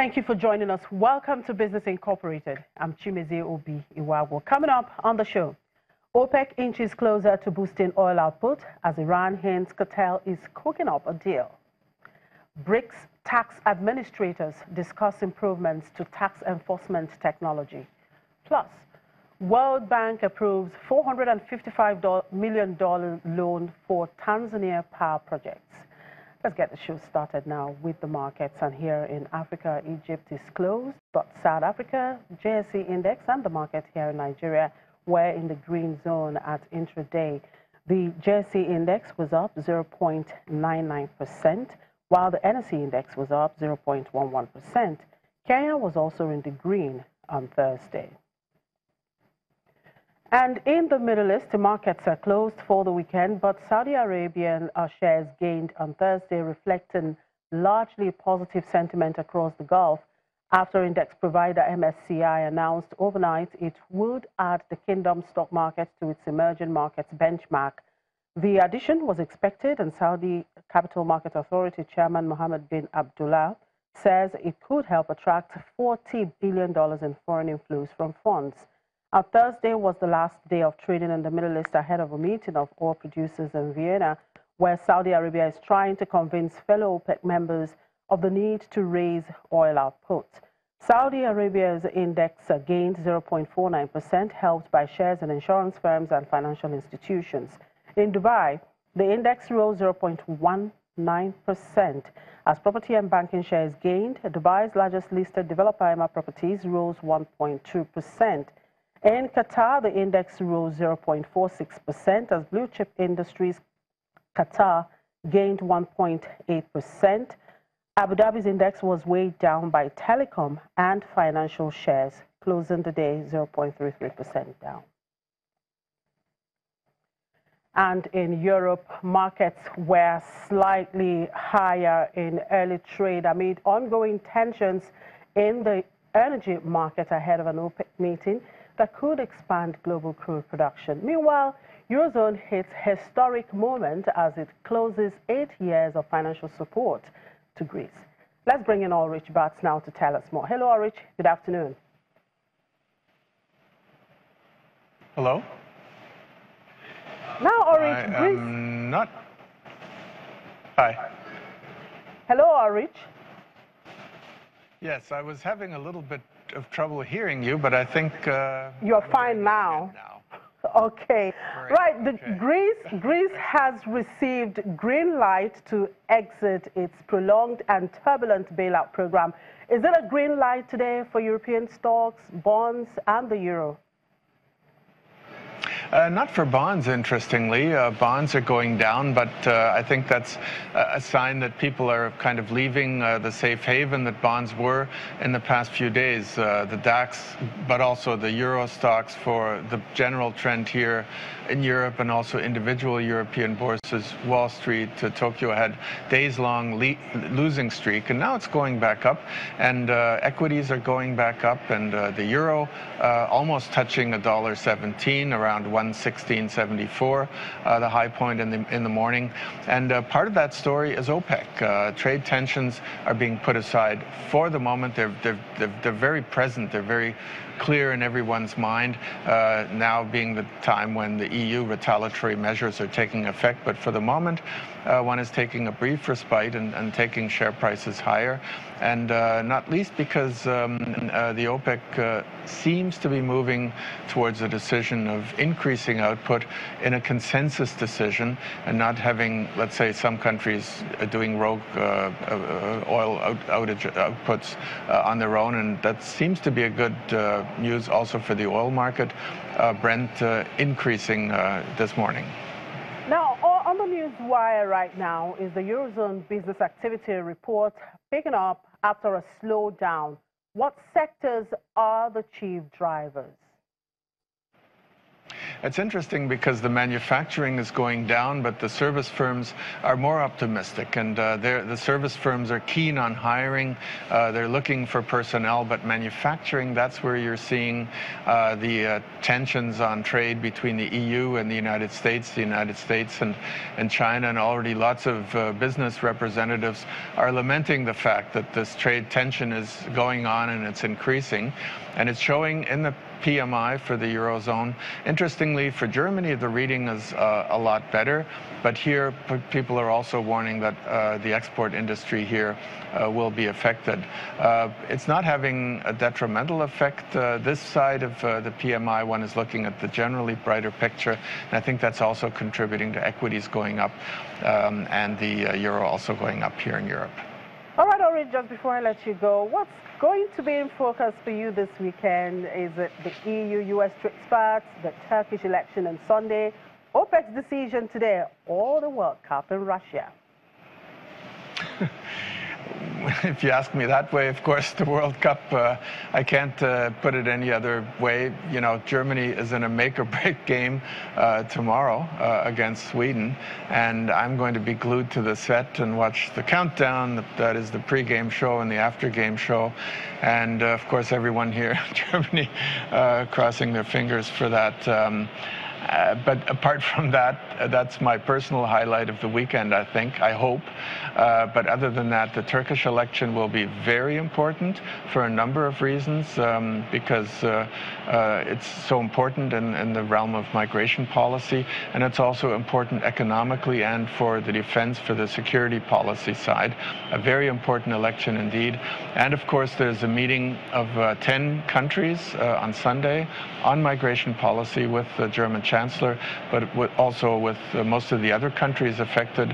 Thank you for joining us. Welcome to Business Incorporated. I'm Chimeze Obi Iwago. Coming up on the show, OPEC inches closer to boosting oil output as Iran hints cartel is cooking up a deal. BRICS tax administrators discuss improvements to tax enforcement technology. Plus, World Bank approves $455 million loan for Tanzania power projects. Let's get the show started now with the markets. And here in Africa, Egypt is closed, but South Africa, JSE index and the market here in Nigeria were in the green zone at intraday. The JSE index was up 0.99%, while the NSE index was up 0.11%. Kenya was also in the green on Thursday. And in the Middle East, the markets are closed for the weekend, but Saudi Arabian shares gained on Thursday, reflecting largely positive sentiment across the Gulf after index provider MSCI announced overnight it would add the kingdom's stock market to its emerging markets benchmark. The addition was expected, and Saudi Capital Market Authority Chairman Mohammed bin Abdullah says it could help attract $40 billion in foreign inflows from funds. Thursday was the last day of trading in the Middle East ahead of a meeting of oil producers in Vienna, where Saudi Arabia is trying to convince fellow OPEC members of the need to raise oil output. Saudi Arabia's index gained 0.49%, helped by shares in insurance firms and financial institutions. In Dubai, the index rose 0.19%. As property and banking shares gained, Dubai's largest listed developer, Emma Properties, rose 1.2%. In Qatar, the index rose 0.46% as blue chip industries Qatar gained 1.8%. Abu Dhabi's index was weighed down by telecom and financial shares, closing the day 0.33% down. And in Europe, markets were slightly higher in early trade amid ongoing tensions in the energy market ahead of an OPEC meeting that could expand global crude production. Meanwhile, Eurozone hits historic moment as it closes 8 years of financial support to Greece. Let's bring in Ulrich Batz now to tell us more. Hello, Ulrich. Good afternoon. Hello. Now, Ulrich, Greece. Hi. Hello, Ulrich. Yes, I was having a little bit of trouble hearing you, but I think you're fine now. Okay. Right. Greece has received green light to exit its prolonged and turbulent bailout program. Is it a green light today for European stocks, bonds, and the euro? Not for bonds, interestingly. Bonds are going down, but I think that's a sign that people are kind of leaving the safe haven that bonds were in the past few days. The DAX, but also the Euro stocks for the general trend here in Europe and also individual European bourses. Wall Street to Tokyo had days-long losing streak, and now it's going back up, and equities are going back up, and the Euro almost touching $1.17, around 116.74, the high point in the morning. And part of that story is OPEC. Trade tensions are being put aside for the moment. They're very present. They're very clear in everyone's mind, now being the time when the EU retaliatory measures are taking effect. But for the moment, one is taking a brief respite and taking share prices higher. And not least because the OPEC seems to be moving towards a decision of increasing output in a consensus decision and not having, let's say, some countries doing rogue oil outage outputs on their own. And that seems to be a good news also for the oil market. Brent increasing this morning. Now, on the news wire right now is the Eurozone business activity report picking up after a slowdown. What sectors are the chief drivers? It's interesting because the manufacturing is going down, but the service firms are more optimistic, and the service firms are keen on hiring. They're looking for personnel, but manufacturing, that's where you're seeing the tensions on trade between the EU and the United States and China, and already lots of business representatives are lamenting the fact that this trade tension is going on and it's increasing, and it's showing in the PMI for the Eurozone. Interestingly, for Germany, the reading is a lot better, but here people are also warning that the export industry here will be affected. It's not having a detrimental effect. This side of the PMI, one is looking at the generally brighter picture, and I think that's also contributing to equities going up and the euro also going up here in Europe. All right, Ori, just before I let you go, what's going to be in focus for you this weekend? Is it the EU-US trade spats, the Turkish election on Sunday, OPEC's decision today, or the World Cup in Russia? If you ask me that way, of course, the World Cup, I can't put it any other way. You know, Germany is in a make-or-break game tomorrow against Sweden, and I'm going to be glued to the set and watch the countdown. That is the pre-game show and the after-game show. And, of course, everyone here in Germany crossing their fingers for that. But apart from that, that's my personal highlight of the weekend, I think, I hope. But other than that, the Turkish election will be very important for a number of reasons, because it's so important in the realm of migration policy, and it's also important economically and for the defense, for the security policy side. A very important election indeed. And of course, there's a meeting of 10 countries on Sunday on migration policy with the German Chancellor, but also with most of the other countries affected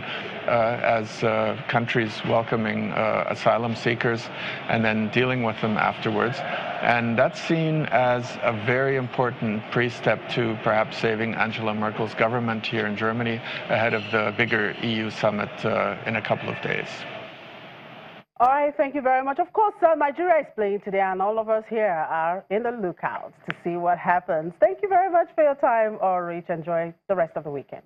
as countries welcoming asylum seekers and then dealing with them afterwards. And that's seen as a very important pre-step to perhaps saving Angela Merkel's government here in Germany ahead of the bigger EU summit in a couple of days. All right, thank you very much. Of course, Nigeria is playing today, and all of us here are in the lookout to see what happens. Thank you very much for your time, Ulrich. Enjoy the rest of the weekend.